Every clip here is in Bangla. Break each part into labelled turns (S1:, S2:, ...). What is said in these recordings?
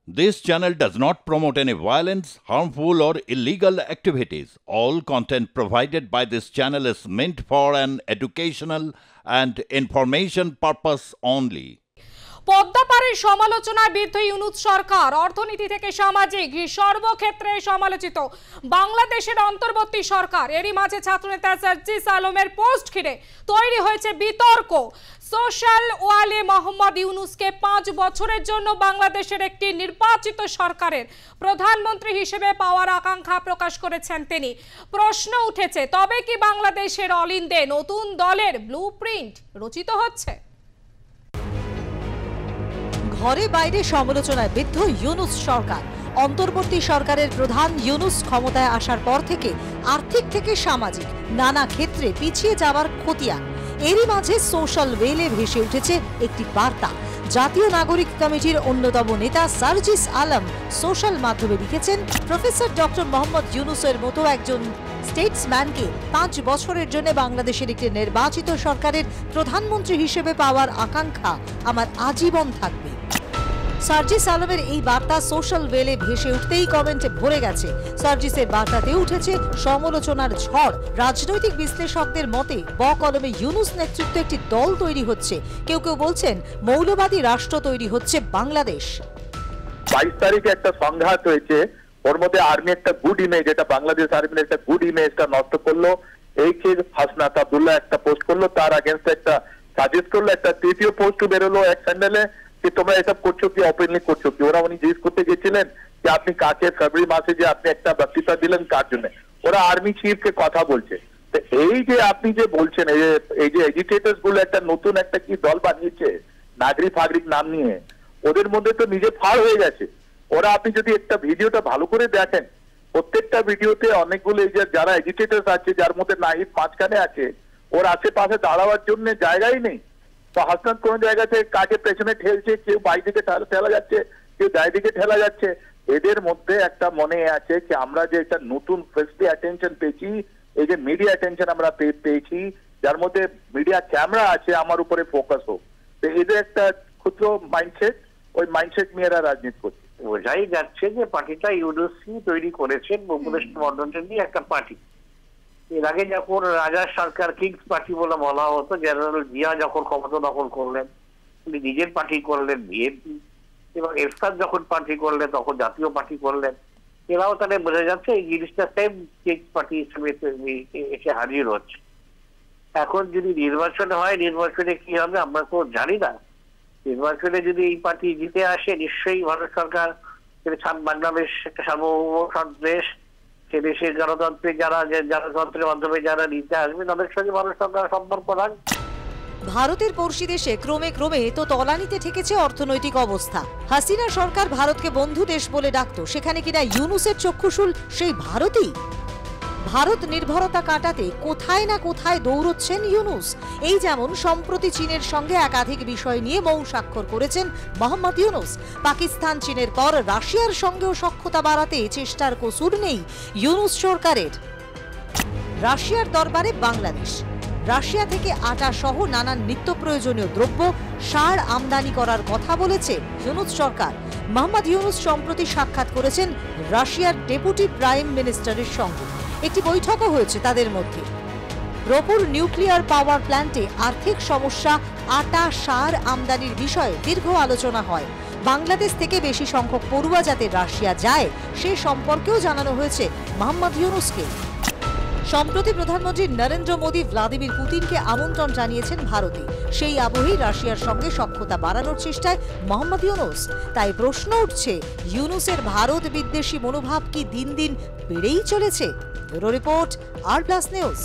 S1: This channel does not promote any violence, harmful, or illegal activities. All content provided by this channel is meant for an educational and information purpose only.
S2: পদ্মাপাড়ের সমালোচনায় বিদ্ধ ইউনূস সরকার অর্থনীতি থেকে সামাজিক সর্বক্ষেত্রে সমালোচিত বাংলাদেশের অন্তর্বর্তী সরকার। এরই মাঝে ছাত্রনেতা সার্জিস আলমের পোস্ট ঘিরে তৈরি হয়েছে বিতর্ক। সোশ্যাল ওয়ালে মোহাম্মদ ইউনূসকে 5 বছরের জন্য বাংলাদেশের একটি নির্বাচিত সরকারের প্রধানমন্ত্রী হিসেবে পাওয়ার আকাঙ্ক্ষা প্রকাশ করেছেন তিনি। প্রশ্ন উঠেছে, তবে কি বাংলাদেশের অলিন্দে নতুন দলের ব্লুপ্রিন্ট রচিত হচ্ছে?
S3: ঘরে বাইরে সমালোচনায় বিদ্ধ ইউনূস সরকার। অন্তর্বর্তী সরকারের প্রধান ইউনূস ক্ষমতায় আসার পর থেকে আর্থিক থেকে সামাজিক নানা ক্ষেত্রে পিছিয়ে যাওয়ার খতিয়ান। এরই মাঝে সোশ্যাল ওয়েলে ভেসে উঠেছে একটি বার্তা। জাতীয় নাগরিক কমিটির অন্যতম নেতা সার্জিস আলম সোশ্যাল মাধ্যমে লিখেছেন, প্রফেসর ডক্টর মোহাম্মদ ইউনূসের মতো একজন স্টেটসম্যানকে 5 বছরের জন্য বাংলাদেশের একটি নির্বাচিত সরকারের প্রধানমন্ত্রী হিসেবে পাওয়ার আকাঙ্ক্ষা আমার আজীবন থাকবে। সার্জিস আলমের এই বার্তা সোশ্যাল ওয়েলে ভেসে উঠতেই কমেন্টে ভরে গেছে। সার্জিসের বার্তাতে উঠেছে সমালোচনার ঝড়। রাজনৈতিক বিশ্লেষকদের মতে কলমে ইউনূস নেতৃত্বে একটি দল তৈরি হচ্ছে। কেউ কেউ বলছেন মৌলবাদী রাষ্ট্র তৈরি হচ্ছে বাংলাদেশ।
S4: 22 তারিখে একটা সংঘাত হয়েছে, ওর মধ্যে আর্মি একটা গুড ইমেজ, এটা বাংলাদেশ আর্মির একটা গুড ইমেজটা নষ্ট করলো। এই যে হাসনাত আব্দুল্লাহ একটা পোস্ট করলো, তার আগেন্স্ট একটা সাজেস্ট করলো, একটা তৃতীয় পোস্ট বেরোলো এক চ্যানেলে যে তোমরা এসব করছো কি, ওপেনলি করছো কি। ওরা উনি জিজ্ঞেস করতে গেছিলেন যে আপনি কাকে ফেব্রুয়ারি মাসে যে আপনি একটা বক্তৃতা দিলেন কার জন্য, ওরা আর্মি চিফকে কথা বলছে। তো এই যে আপনি যে বলছেন এই যে এজিটেটরস গুলো একটা নতুন একটা কি দল বানিয়েছে নাগরিক ফাগরিক নাম নিয়ে, ওদের মধ্যে তো নিজে ফাড় হয়ে গেছে ওরা। আপনি যদি একটা ভিডিওটা ভালো করে দেখেন, প্রত্যেকটা ভিডিওতে অনেকগুলো এই যে যারা এজিটেটরস আছে, যার মধ্যে নাহিদ মাঝখানে আছে, ওর আশেপাশে দাঁড়াবার জন্য জায়গাই নেই। তো হাসনাত কোন জায়গা থেকে কাকে পেছনে ঠেলছে, কেউ বাই দিকে ঠেলা যাচ্ছে, কেউ দায় দিকে ঠেলা যাচ্ছে। এদের মধ্যে একটা মনে আছে কি আমরা যে একটা নতুন ফেস্টি অ্যাটেনশন পেয়েছি, এই যে মিডিয়া অ্যাটেনশন আমরা পেয়েছি, যার মধ্যে মিডিয়া ক্যামেরা আছে, আমার উপরে ফোকাস হোক। তো এদের একটা ক্ষুদ্র মাইন্ডসেট, ওই মাইন্ডসেট নিয়ে এরা রাজনীতি করছে।
S5: বোঝাই যাচ্ছে যে পার্টিটা ইউনূসি তৈরি করেছেন, উপদেষ্টা মন্ডল নিয়ে একটা পার্টি। এর আগে যখন রাজার সরকার কিংস পার্টি বলে বলা হতো, জেনারেল জিয়া যখন ক্ষমতা দখল করলেন উনি নিজের পার্টি করলেন বিএনপি, এবং এরশাদ যখন পার্টি করলেন তখন জাতীয় পার্টি করলেন। এরাও তাহলে বোঝা যাচ্ছে এই জিনিসটা সেম কিংস পার্টি হিসেবে এসে হাজির হচ্ছে। এখন যদি নির্বাচন হয়, নির্বাচনে কি হবে আমরা তো জানি না। নির্বাচনে যদি এই পার্টি জিতে আসে, নিশ্চয়ই ভারত সরকার বাংলাদেশ একটা সার্বভৌম দেশ, সে দেশের গণতন্ত্রের গণতন্ত্রের মাধ্যমে যারা নিতে আসবে তাদের সঙ্গে ভারত সরকার সম্পর্ক রাখবে।
S3: ভারতের পড়শি দেশে ক্রমে ক্রমে তো তলানিতে ঠেকেছে অর্থনৈতিক অবস্থা। হাসিনা সরকার ভারতকে বন্ধু দেশ বলে ডাকতো, সেখানে কিনা ইউনূসের চক্ষুশূল সেই ভারতই। ভারত নির্ভরতা কাটাতে কোথায় না কোথায় দৌড়চ্ছেন ইউনূস। এই যেমন সম্প্রতি চীনের সঙ্গে একাধিক বিষয় নিয়ে মৌ স্বাক্ষর করেছেন মোহাম্মদ ইউনূস। পাকিস্তান চীনের পর রাশিয়ার সঙ্গেও সখ্যতা বাড়াতে চেষ্টার কসুর নেই ইউনূস সরকারের। রাশিয়ার দরবারে বাংলাদেশ। রাশিয়া থেকে আটা সহ নানান নিত্য প্রয়োজনীয় দ্রব্য, সার আমদানি করার কথা বলেছে ইউনূস সরকার। মোহাম্মদ ইউনূস সম্প্রতি সাক্ষাৎ করেছেন রাশিয়ার ডেপুটি প্রাইম মিনিস্টারের সঙ্গে। একটি বৈঠকও হয়েছে তাদের মধ্যে। রপুর নিউক্লিয়ার পাওয়ার প্ল্যান্টে আর্থিক সমস্যা, আটা সার আমদানির বিষয়ে দীর্ঘ আলোচনা হয়। বাংলাদেশ থেকে বেশি সংখ্যক পড়ুয়া যাতে রাশিয়া যায় সে সম্পর্কেও জানানো হয়েছে মোহাম্মদ ইউনূসকে। সম্প্রতি প্রধানমন্ত্রী নরেন্দ্র মোদী ভ্লাদিমির পুতিনকে আমন্ত্রণ জানিয়েছেন ভারতে। সেই আবহেই রাশিয়ার সঙ্গে সখ্যতা বাড়ানোর চেষ্টায় মোহাম্মদ ইউনূস। তাই প্রশ্ন উঠছে, ইউনূসের ভারত বিদ্বেষী মনোভাব কি দিন দিন বেড়েই চলেছে? ব্যুরো রিপোর্ট, আর+ নিউজ।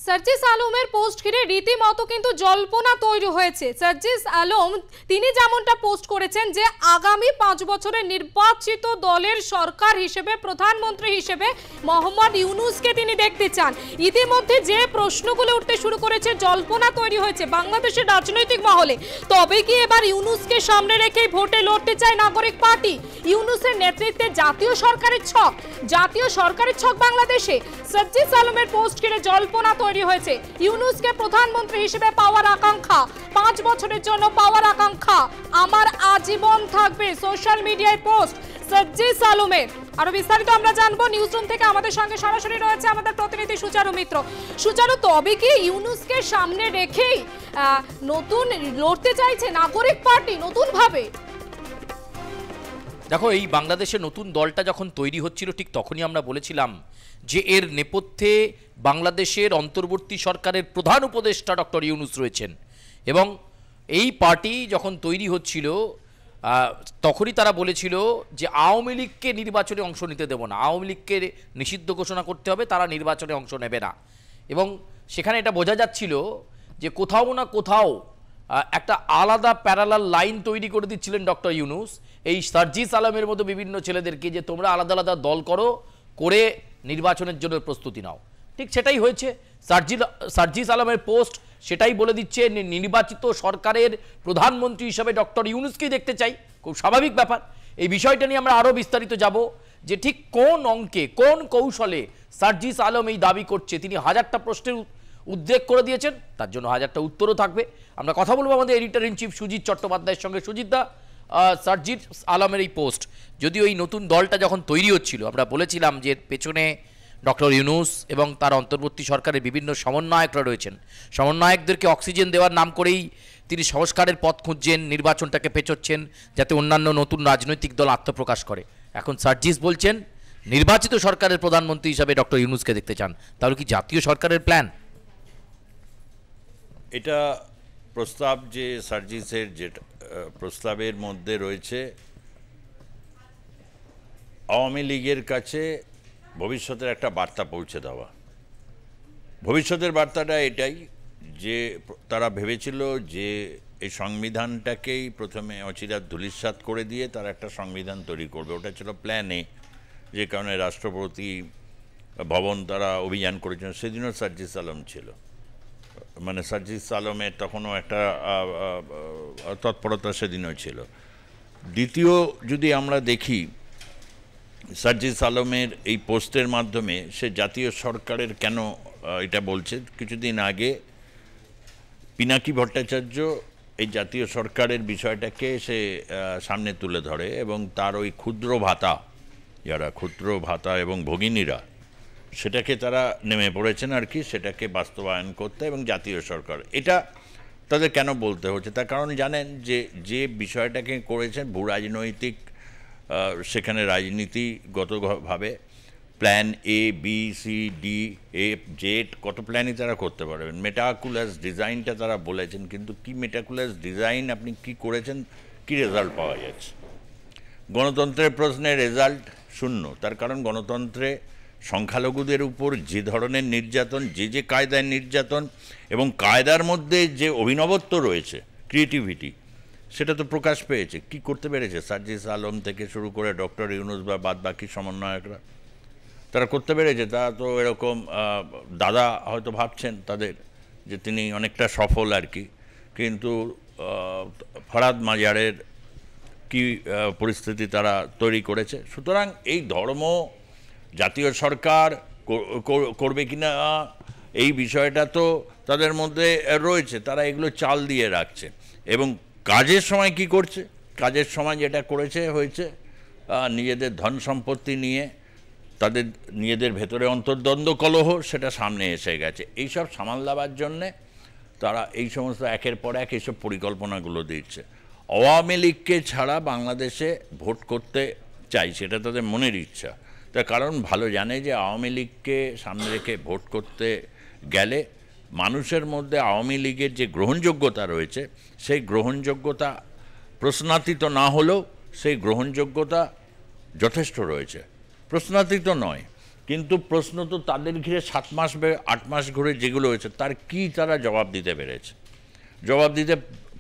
S2: সার্জিস আলমের পোস্ট ঘিরে রীতিমতো কিন্তু জল্পনা তৈরি হয়েছে। সার্জিস আলম তিনি যেমনটা পোস্ট করেছেন যে আগামী 5 বছরের নির্বাচিত দলের সরকার হিসেবে প্রধানমন্ত্রী হিসেবে মোহাম্মদ ইউনূসকে তিনি দেখতে চান। ইতিমধ্যে যে প্রশ্নগুলো উঠতে শুরু করেছে, জল্পনা তৈরি হয়েছে বাংলাদেশের রাজনৈতিক মহলে, তবে কি এবার ইউনূসকে সামনে রেখেই ভোটে লড়তে চায় নাগরিক পার্টি? ইউনূসের নেতৃত্বে জাতীয় সরকারের ছক বাংলাদেশে। সার্জিস আলমের পোস্ট ঘিরে জল্পনা তৈরি হয়েছে। ইউনূসকে প্রধানমন্ত্রী হিসেবে পাওয়ার আকাঙ্ক্ষা, 5 বছরের জন্য পাওয়ার আকাঙ্ক্ষা, আমার আজীবন থাকবে সোশ্যাল মিডিয়ায় পোস্ট সার্জিস আলমের। আরো বিস্তারিত আমরা জানবো নিউজরুম থেকে। আমাদের সঙ্গে সরাসরি রয়েছে আমাদের প্রতিনিধি সুচারু মিত্র। সুচারু, তবে কি ইউনূসকে সামনে রেখেই নতুন লড়তে চাইছে নাগরিক পার্টি নতুন ভাবে?
S6: দেখো, এই বাংলাদেশের নতুন দলটা যখন তৈরি হচ্ছিল ঠিক তখনই আমরা বলেছিলাম যে এর নেপথ্যে বাংলাদেশের অন্তর্বর্তী সরকারের প্রধান উপদেষ্টা ডক্টর ইউনূস রয়েছেন, এবং এই পার্টি যখন তৈরি হচ্ছিল তখনই তারা বলেছিল যে আওয়ামী লীগকে নির্বাচনে অংশ নিতে দেব না, আওয়ামী লীগকে নিষিদ্ধ ঘোষণা করতে হবে, তারা নির্বাচনে অংশ নেবে না। এবং সেখানে এটা বোঝা যাচ্ছিল যে কোথাও না কোথাও একটা আলাদা প্যারালাল লাইন তৈরি করে দিচ্ছিলেন ডক্টর ইউনূস এই সার্জিস আলমের মতো বিভিন্ন ছেলেদেরকে, যে তোমরা আলাদা আলাদা দল করো, করে নির্বাচনের জন্য প্রস্তুতি নাও। ঠিক সেটাই হয়েছে। সার্জিস আলমের পোস্ট সেটাই বলে দিচ্ছে, নির্বাচিত সরকারের প্রধানমন্ত্রী হিসাবে ডক্টর ইউনূসকেই দেখতে চাই। খুব স্বাভাবিক ব্যাপার। এই বিষয়টা নিয়ে আমরা আরও বিস্তারিত যাব যে ঠিক কোন অঙ্কে, কোন কৌশলে সার্জিস আলম এই দাবি করছে। তিনি 1000টা প্রশ্নের উদ্বেগ করে দিয়েছেন, তার জন্য 1000টা উত্তরও থাকবে। আমরা কথা বলবো আমাদের এডিটর ইন চিফ সুজিত চট্টোপাধ্যায়ের সঙ্গে। সুজিত দা, সার্জিস আলমের এই পোস্ট, যদিও এই নতুন দলটা যখন তৈরি হচ্ছিল আমরা বলেছিলাম যে পেছনে ডক্টর ইউনূস এবং তার অন্তর্বর্তী সরকারের বিভিন্ন সমন্বয়করা রয়েছেন, সমন্বয়কদেরকে অক্সিজেন দেওয়ার নাম করেই তিনি সংস্কারের পথ খুঁজছেন, নির্বাচনটাকে পেছোচ্ছেন যাতে অন্যান্য নতুন রাজনৈতিক দল আত্মপ্রকাশ করে। এখন সার্জিস বলছেন নির্বাচিত সরকারের প্রধানমন্ত্রী হিসাবে ডক্টর ইউনূসকে দেখতে চান। তাহলে কি জাতীয় সরকারের প্ল্যান?
S1: এটা প্রস্তাব যে সার্জিসের যেটা প্রস্তাবের মধ্যে রয়েছে আওয়ামী লীগের কাছে ভবিষ্যতের একটা বার্তা পৌঁছে দেওয়া। ভবিষ্যতের বার্তাটা এটাই যে তারা ভেবেছিল যে এই সংবিধানটাকেই প্রথমে অচিরাত ধূলিসাৎ করে দিয়ে তারা একটা সংবিধান তৈরি করবে, ওটা ছিল প্ল্যান এ। যে কারণে রাষ্ট্রপতি ভবন তারা অভিযান করেছেন, সেদিনও সার্জিস আলম ছিল, মানে সার্জিস আলমের তখনও একটা তৎপরতা সেদিনও ছিল। দ্বিতীয়, যদি আমরা দেখি সার্জিস আলমের এই পোস্টের মাধ্যমে সে জাতীয় সরকারের কেন এটা বলছে, কিছুদিন আগে পিনাকি ভট্টাচার্য এই জাতীয় সরকারের বিষয়টাকে সে সামনে তুলে ধরে এবং তার ওই ক্ষুদ্র ভাতা, যারা ক্ষুদ্র ভাতা এবং ভগিনীরা, সেটাকে তারা নেমে পড়েছেন আর কি, সেটাকে বাস্তবায়ন করতে। এবং জাতীয় সরকার এটা তাদের কেন বলতে হচ্ছে, তার কারণ জানেন যে বিষয়টাকে করেছেন ভূ রাজনৈতিক, সেখানে রাজনীতিগতভাবে plan A B C D F Z কত প্ল্যানই তারা করতে পারবেন। মেটাকুলাস ডিজাইনটা তারা বলেছেন, কিন্তু কি মেটাকুলাস ডিজাইন, আপনি কি করেছেন, কি রেজাল্ট পাওয়া যাচ্ছে? গণতন্ত্রের প্রশ্নে রেজাল্ট শূন্য। তার কারণ গণতন্ত্রে সংখ্যালঘুদের উপর যে ধরনের নির্যাতন, যে কায়দায় নির্যাতন এবং কায়দার মধ্যে যে অভিনবত্ব রয়েছে, ক্রিয়েটিভিটি, সেটা তো প্রকাশ পেয়েছে। কি করতে পেরেছে সার্জিস আলম থেকে শুরু করে ডক্টর ইউনূস বা বাদ বাকি সমন্বয়করা, তারা করতে পেরেছে। তারা তো এরকম দাদা হয়তো ভাবছেন তাদের যে তিনি অনেকটা সফল আর কি, কিন্তু ফরহাদ মাজারের কি পরিস্থিতি তারা তৈরি করেছে। সুতরাং এই ধর্ম জাতীয় সরকার করবে কিনা এই বিষয়টা তো তাদের মধ্যে রয়েছে, তারা এগুলো চাল দিয়ে রাখছে। এবং কাজের সময় কি করছে, কাজের সময় যেটা করেছে হয়েছে নিজেদের ধন সম্পত্তি নিয়ে তাদের নিজেদের ভেতরে অন্তর্দ্বন্দ্ব কলহ সেটা সামনে এসে গেছে। এইসব সামাল দেওয়ার জন্যে তারা এই সমস্ত একের পর এক এইসব পরিকল্পনাগুলো দিচ্ছে। আওয়ামী লীগকে ছাড়া বাংলাদেশে ভোট করতে চাই, সেটা তাদের মনের ইচ্ছা। তার কারণ ভালো জানে যে আওয়ামী লীগকে সামনে রেখে ভোট করতে গেলে মানুষের মধ্যে আওয়ামী লীগের যে গ্রহণযোগ্যতা রয়েছে, সেই গ্রহণযোগ্যতা প্রশ্নাতীত না হলেও সেই গ্রহণযোগ্যতা যথেষ্ট রয়েছে। প্রশ্নাতীত নয়, কিন্তু প্রশ্ন তো তাদের ঘিরে 7 মাস 8 মাস ঘুরে যেগুলো হয়েছে তার কি তারা জবাব দিতে পেরেছে? জবাব দিতে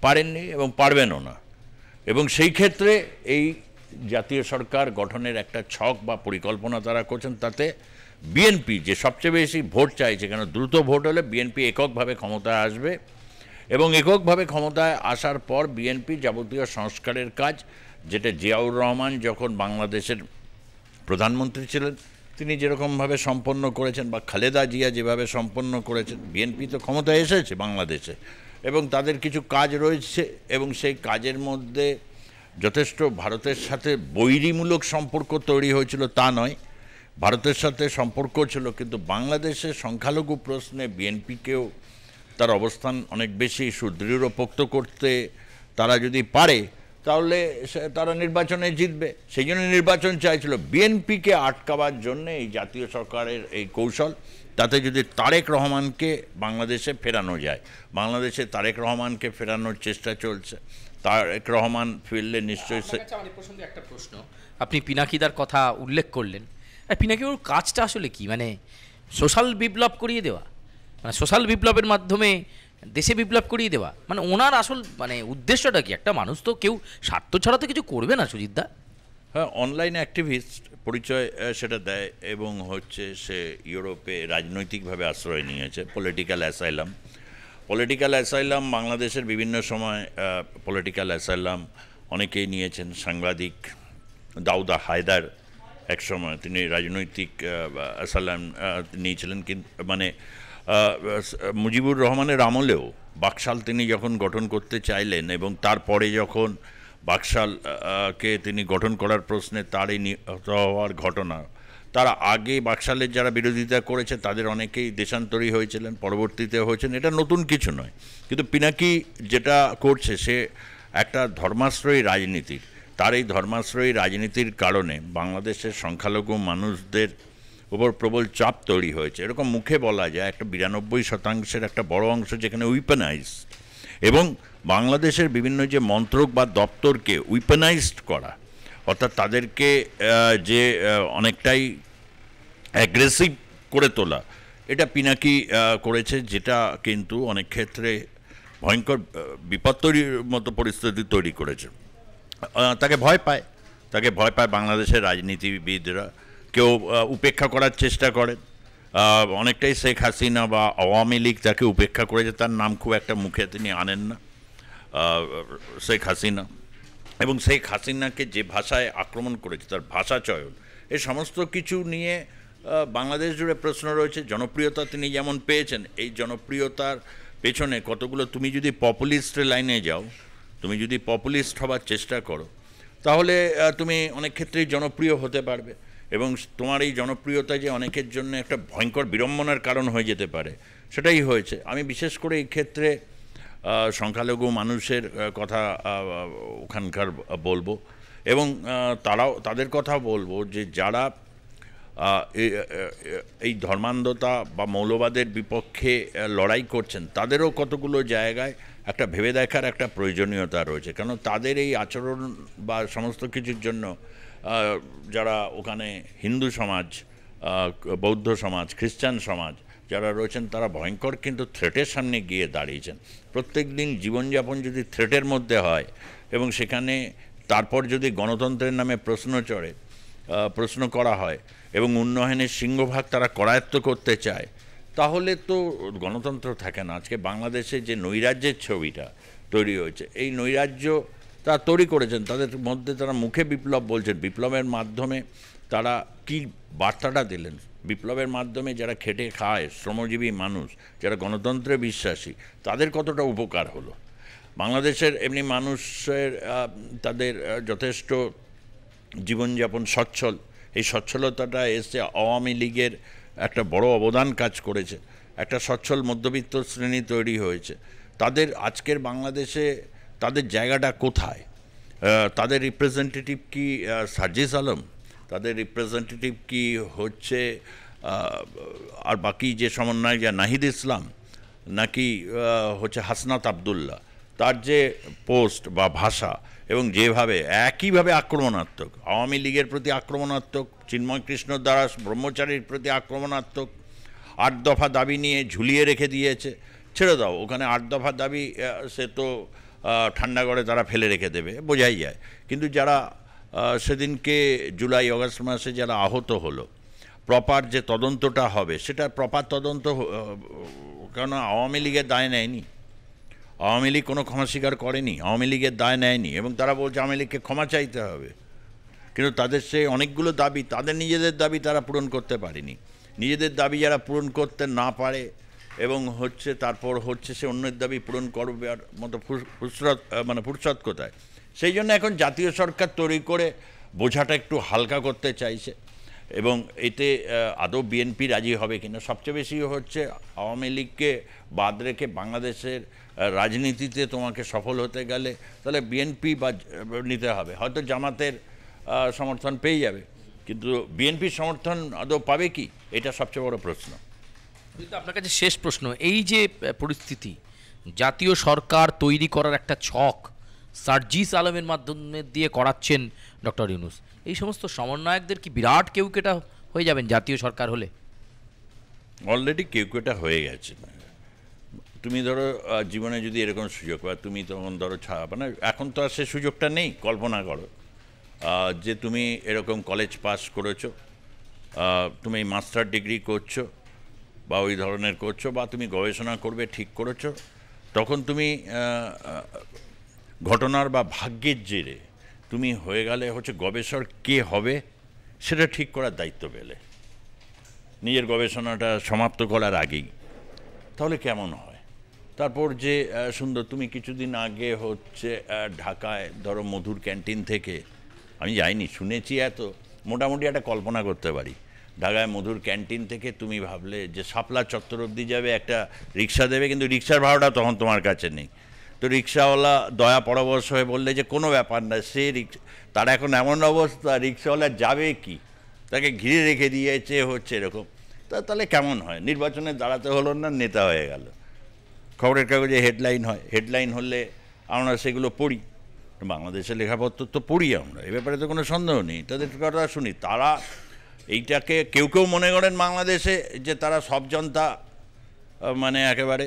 S1: পারেননি এবং পারবেনও না। এবং সেই ক্ষেত্রে এই জাতীয় সরকার গঠনের একটা ছক বা পরিকল্পনা তারা করছেন, তাতে বিএনপি যে সবচেয়ে বেশি ভোট চাইছে, কেন দ্রুত ভোট হলে বিএনপি এককভাবে ক্ষমতায় আসবে এবং এককভাবে ক্ষমতায় আসার পর বিএনপি যাবতীয় সংস্কারের কাজ, যেটা জিয়াউর রহমান যখন বাংলাদেশের প্রধানমন্ত্রী ছিলেন তিনি যেরকমভাবে সম্পন্ন করেছেন বা খালেদা জিয়া যেভাবে সম্পন্ন করেছেন, বিএনপি তো ক্ষমতায় এসেছে বাংলাদেশে এবং তাদের কিছু কাজ রয়েছে এবং সেই কাজের মধ্যে যথেষ্ট ভারতের সাথে বৈরিমূলক সম্পর্ক তৈরি হয়েছিল তা নয়, ভারতের সাথে সম্পর্ক ছিল, কিন্তু বাংলাদেশের সংখ্যালঘু প্রশ্নে বিএনপিকেও তার অবস্থান অনেক বেশি সুদৃঢ় পোক্ত করতে তারা যদি পারে তাহলে তারা নির্বাচনে জিতবে। সেই জন্য নির্বাচন চাইছিল। বিএনপিকে আটকাবার জন্য এই জাতীয় সরকারের এই কৌশল, তাতে যদি তারেক রহমানকে বাংলাদেশে ফেরানো যায়, বাংলাদেশে তারেক রহমানকে ফেরানোর চেষ্টা চলছে। তারেক রহমান ফিরলে নিশ্চয়ই
S6: এই প্রসঙ্গে একটা প্রশ্ন, আপনি পিনাকিদার কথা উল্লেখ করলেন, পিনাকি ওর কাজটা আসলে কি, মানে সোশ্যাল বিপ্লব করিয়ে দেওয়া, মানে সোশ্যাল বিপ্লবের মাধ্যমে দেশে বিপ্লব করিয়ে দেওয়া, মানে ওনার আসল মানে উদ্দেশ্যটা কি? একটা মানুষ তো কেউ স্বার্থ ছাড়া তো কিছু করবে না সুজিতদা।
S1: হ্যাঁ, অনলাইন অ্যাক্টিভিস্ট পরিচয় সেটা দেয় এবং হচ্ছে সে ইউরোপে রাজনৈতিকভাবে আশ্রয় নিয়েছে, পলিটিক্যাল অ্যাসাইলাম বাংলাদেশের বিভিন্ন সময় পলিটিক্যাল অ্যাসাইলাম অনেকেই নিয়েছেন। সাংবাদিক দাউদা হায়দার একসময় তিনি রাজনৈতিক অ্যাসাইলাম নিয়েছিলেন, কিন্তু মানে মুজিবুর রহমানের আমলেও বাকশাল তিনি যখন গঠন করতে চাইলেন এবং তারপরে যখন বাকশালকে তিনি গঠন করার প্রশ্নে তারই নিহত হওয়ার ঘটনা, তারা আগে বাকশালের যারা বিরোধিতা করেছে তাদের অনেকেই দেশান্তরী হয়েছিলেন, পরবর্তীতে হয়েছেন, এটা নতুন কিছু নয়। কিন্তু পিনাকি যেটা করছে সে একটা ধর্মাশ্রয়ী রাজনীতির, তার এই ধর্মাশ্রয়ী রাজনীতির কারণে বাংলাদেশের সংখ্যালঘু মানুষদের উপর প্রবল চাপ তৈরি হয়েছে। এরকম মুখে বলা যায় একটা 92% একটা বড় অংশ যেখানে উইপেনাইজড, এবং বাংলাদেশের বিভিন্ন যে মন্ত্রক বা দপ্তরকে উইপেনাইজড করা, অর্থাৎ তাদেরকে যে অনেকটাই অ্যাগ্রেসিভ করে তোলা, এটা পিনাকি করেছে, যেটা কিন্তু অনেক ক্ষেত্রে ভয়ঙ্কর বিপদ তৈরির মতো পরিস্থিতি তৈরি করেছে। তাকে ভয় পায় বাংলাদেশের রাজনীতিবিদরা, কেউ উপেক্ষা করার চেষ্টা করেন, অনেকটাই শেখ হাসিনা বা আওয়ামী লীগ তাকে উপেক্ষা করেছে, তার নাম খুব একটা মুখে তিনি আনেন না, শেখ হাসিনা, এবং শেখ হাসিনাকে যে ভাষায় আক্রমণ করেছে তার ভাষা চয়ন, এই সমস্ত কিছু নিয়ে বাংলাদেশ জুড়ে প্রশ্ন রয়েছে। জনপ্রিয়তা তিনি যেমন পেয়েছেন, এই জনপ্রিয়তার পেছনে কতগুলো, তুমি যদি পপুলিস্ট লাইনে যাও, তুমি যদি পপুলিস্ট হবার চেষ্টা করো, তাহলে তুমি অনেক ক্ষেত্রেই জনপ্রিয় হতে পারবে, এবং তোমার এই জনপ্রিয়তা যে অনেকের জন্য একটা ভয়ঙ্কর বিড়ম্বনার কারণ হয়ে যেতে পারে, সেটাই হয়েছে। আমি বিশেষ করে এই ক্ষেত্রে সংখ্যালঘু মানুষের কথা ওখানকার বলবো, এবং তাদের কথা বলবো যে যারা এই ধর্মান্ধতা বা মৌলবাদের বিপক্ষে লড়াই করছেন, তাদেরও কতগুলো জায়গায় একটা ভেবে দেখার একটা প্রয়োজনীয়তা রয়েছে, কারণ তাদের এই আচরণ বা সমস্ত কিছুর জন্য যারা ওখানে হিন্দু সমাজ, বৌদ্ধ সমাজ, খ্রিস্টান সমাজ যারা রয়েছেন, তারা ভয়ঙ্কর কিন্তু থ্রেটের সামনে গিয়ে দাঁড়িয়েছেন। প্রত্যেক দিন জীবনযাপন যদি থ্রেটের মধ্যে হয় এবং সেখানে তারপর যদি গণতন্ত্রের নামে প্রশ্ন করা হয় এবং উন্নয়নের সিংহভাগ তারা করায়ত্ত করতে চায়, তাহলে তো গণতন্ত্র থাকে না। আজকে বাংলাদেশে যে নৈরাজ্যের ছবিটা তৈরি হয়েছে, এই নৈরাজ্য তারা তৈরি করেছেন, তাদের মধ্যে তারা মুখে বিপ্লব বলছেন, বিপ্লবের মাধ্যমে তারা কি বার্তাটা দিলেন? বিপ্লবের মাধ্যমে যারা খেটে খায়, শ্রমজীবী মানুষ, যারা গণতন্ত্রে বিশ্বাসী, তাদের কতটা উপকার হলো? বাংলাদেশের এমনি মানুষের তাদের যথেষ্ট জীবনযাপন সচ্ছল, এই সচ্ছলতাটা এসে আওয়ামী লীগের একটা বড় অবদান কাজ করেছে, একটা সচ্ছল মধ্যবিত্ত শ্রেণী তৈরি হয়েছে। তাদের আজকের বাংলাদেশে তাদের জায়গাটা কোথায়? তাদের রিপ্রেজেন্টেটিভ কি সার্জিস আলম? তাদের রিপ্রেজেন্টেটিভ কি হচ্ছে আর বাকি যে সমন্বয় যা নাহিদ ইসলাম, নাকি হচ্ছে হাসনাত আবদুল্লাহ? তার যে পোস্ট বা ভাষা এবং যেভাবে একইভাবে আক্রমণাত্মক, আওয়ামী লীগের প্রতি আক্রমণাত্মক, চিন্ময় কৃষ্ণ দাস ব্রহ্মচারীর প্রতি আক্রমণাত্মক, 8 দফা দাবি নিয়ে ঝুলিয়ে রেখে দিয়েছে। ছেড়ে দাও, ওখানে 8 দফা দাবি সে তো ঠান্ডা করে তারা ফেলে রেখে দেবে, বোঝাই যায়। কিন্তু যারা সেদিনকে জুলাই অগাস্ট মাসে যারা আহত হলো, প্রপার যে তদন্তটা হবে, সেটা প্রপার তদন্ত, কেন আওয়ামী লীগের দায় নেয়নি, আওয়ামী লীগ কোনো ক্ষমা স্বীকার করেনি, আওয়ামী লীগের দায় নেয়নি, এবং তারা বলছে আওয়ামী লীগকে ক্ষমা চাইতে হবে। কিন্তু তাদের সে অনেকগুলো দাবি, তাদের নিজেদের দাবি তারা পূরণ করতে পারেনি। নিজেদের দাবি যারা পূরণ করতে না পারে এবং হচ্ছে তারপর হচ্ছে সে অন্যের দাবি পূরণ করবার মতো ফুরসত কোথায়? সেই জন্য এখন জাতীয় সরকার তৈরি করে বোঝাটা একটু হালকা করতে চাইছে এবং এতে আদৌ বিএনপি রাজি হবে কিনা। সবচেয়ে বেশি হচ্ছে আওয়ামী লীগকে বাদ রেখে বাংলাদেশের রাজনীতিতে তোমাকে সফল হতে গেলে তাহলে বিএনপি বা নিতে হবে, হয়তো জামাতের সমর্থন পেয়ে যাবে, কিন্তু বিএনপির সমর্থন আদৌ পাবে কি, এটা সবচেয়ে বড় প্রশ্ন।
S6: কিন্তু আপনার কাছে শেষ প্রশ্ন, এই যে পরিস্থিতি, জাতীয় সরকার তৈরি করার একটা ছক সার্জিস আলমের মাধ্যমে দিয়ে করাচ্ছেন ডক্টর ইউনূস, এই সমস্ত সমন্বয়কদের কি বিরাট কেউকেটা হয়ে যাবেন জাতীয় সরকার হলে?
S1: অলরেডি কেউকেটা হয়ে গেছে। তুমি ধরো জীবনে যদি এরকম সুযোগ পাও, তুমি তখন ধরো মানে এখন তো আর সে সুযোগটা নেই। কল্পনা করো যে তুমি এরকম কলেজ পাস করেছো, তুমি মাস্টার ডিগ্রি করছো বা ওই ধরনের করছো, বা তুমি গবেষণা করবে ঠিক করেছো, তখন তুমি ঘটনার বা ভাগ্যের জেরে তুমি হয়ে গেলে হচ্ছে গবেষক কে হবে সেটা ঠিক করার দায়িত্ব পেলে নিজের গবেষণাটা সমাপ্ত করার আগেই, তাহলে কেমন হয়? তারপর যে সুন্দর, তুমি কিছুদিন আগে হচ্ছে ঢাকায় ধরো মধুর ক্যান্টিন থেকে, আমি যাইনি শুনেছি, এত মোটামুটি একটা কল্পনা করতে পারি, ঢাকায় মধুর ক্যান্টিন থেকে তুমি ভাবলে যে শাপলা চত্বর অবধি যাবে, একটা রিক্সা দেবে, কিন্তু রিক্সার ভাড়াটা তখন তোমার কাছে নেই। তো রিক্সাওয়ালা দয়া পরবশ হয়ে বললে যে কোনো ব্যাপার না, সে তার এখন এমন অবস্থা রিক্সাওয়ালা যাবে কি, তাকে ঘিরে রেখে দিয়েছে হচ্ছে এরকম। তাহলে কেমন হয়? নির্বাচনে দাঁড়াতে হলো না, নেতা হয়ে গেল। খবরের কাগজে হেডলাইন হয়, হেডলাইন হলে আমরা সেগুলো পড়ি, বাংলাদেশের লেখাপত্র তো পড়ি আমরা, এ ব্যাপারে তো কোনো সন্দেহ নেই, তাদের কথা শুনি। তারা এইটাকে কেউ কেউ মনে করেন বাংলাদেশে যে তারা সব জানতা, মানে একেবারে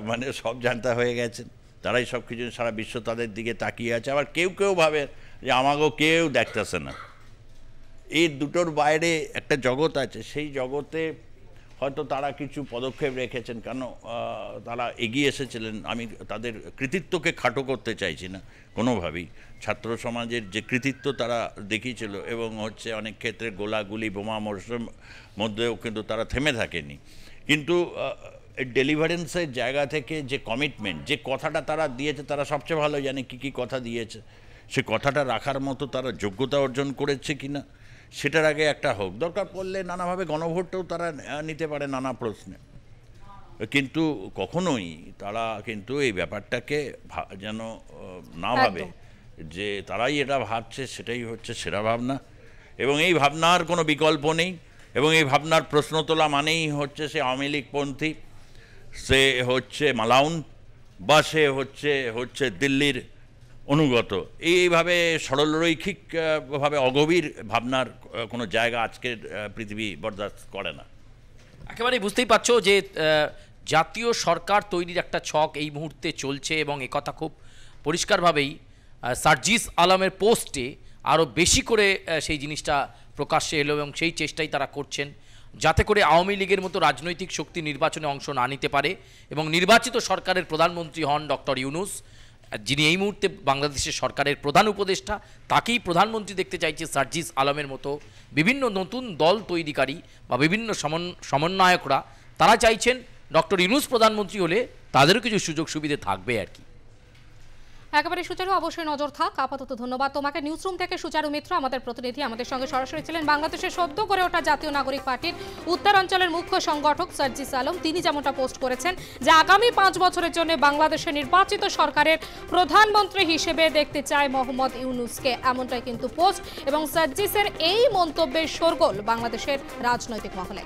S1: মানে সব জানতা হয়ে গেছেন, তারাই সব কিছু, সারা বিশ্ব তাদের দিকে তাকিয়ে আছে। আবার কেউ কেউ ভাবে যে আমাকেও কেউ দেখতেছে না। এই দুটোর বাইরে একটা জগৎ আছে, সেই জগতে হয়তো তারা কিছু পদক্ষেপ রেখেছেন, কেন তারা এগিয়ে এসেছিলেন। আমি তাদের কৃতিত্বকে খাটো করতে চাইছি না কোনোভাবেই, ছাত্র সমাজের যে কৃতিত্ব তারা দেখিয়েছিল এবং হচ্ছে অনেক ক্ষেত্রে গোলাগুলি বোমা মর্ষের মধ্যেও কিন্তু তারা থেমে থাকেনি, কিন্তু ডেলিভারেন্সের জায়গা থেকে যে কমিটমেন্ট, যে কথাটা তারা দিয়েছে, তারা সবচেয়ে ভালো জানে কী কী কথা দিয়েছে, সে কথাটা রাখার মতো তারা যোগ্যতা অর্জন করেছে কি না, সেটার আগে একটা হোক। দরকার পড়লে নানাভাবে গণভোটটাও তারা নিতে পারে নানা প্রশ্নে, কিন্তু কখনোই তারা কিন্তু এই ব্যাপারটাকে যেন না ভাবে যে তারাই এটা ভাবছে সেটাই হচ্ছে সেরা ভাবনা, এবং এই ভাবনার কোনো বিকল্প নেই। এবং এই ভাবনার প্রশ্ন তোলা মানেই হচ্ছে সে আওয়ামী লীগপন্থী, সে হচ্ছে মালাউন, বা সে হচ্ছে দিল্লির অনুগত। এইভাবে সরলরৈখিকভাবে অগভীর ভাবনার কোনো জায়গা আজকের পৃথিবী বরদাস্ত করে না।
S6: একেবারেই বুঝতেই পারছো যে জাতীয় সরকার তৈরির একটা ছক এই মুহূর্তে চলছে, এবং একথা খুব পরিষ্কারভাবেই সার্জিস আলমের পোস্টে আরও বেশি করে সেই জিনিসটা প্রকাশ্যে এলো, এবং সেই চেষ্টাই তারা করছেন যাতে করে আওয়ামী লীগের মতো রাজনৈতিক শক্তি নির্বাচনে অংশ না নিতে পারে, এবং নির্বাচিত সরকারের প্রধানমন্ত্রী হন ডক্টর ইউনূস, যিনি এই মুহূর্তে বাংলাদেশের সরকারের প্রধান উপদেষ্টা, তাকেই প্রধানমন্ত্রী দেখতে চাইছে সার্জিস আলমের মতো বিভিন্ন নতুন দল তৈরিকারী বা বিভিন্ন সমন্বয়করা। তারা চাইছেন ডক্টর ইউনূস প্রধানমন্ত্রী হলে তাদেরও কিছু সুযোগ সুবিধে থাকবে আর কি।
S2: একেবারে সুচারু, অবশ্যই নজর থাক। আপাতত ধন্যবাদ তোমাকে। নিউজরুম থেকে সুচারু মিত্র আমাদের প্রতিনিধি আমাদের সঙ্গে সরাসরি ছিলেন। বাংলাদেশের সদ্য করে ওঠা জাতীয় নাগরিক পার্টির উত্তরাঞ্চলের মুখ্য সংগঠক সার্জিস আলম, তিনি যেমনটা পোস্ট করেছেন যে আগামী 5 বছরের জন্য বাংলাদেশের নির্বাচিত সরকারের প্রধানমন্ত্রী হিসেবে দেখতে চায় মোহাম্মদ ইউনূসকে, এমনটাই কিন্তু পোস্ট, এবং সার্জিসের এই মন্তব্যের শোরগোল বাংলাদেশের রাজনৈতিক মহলে।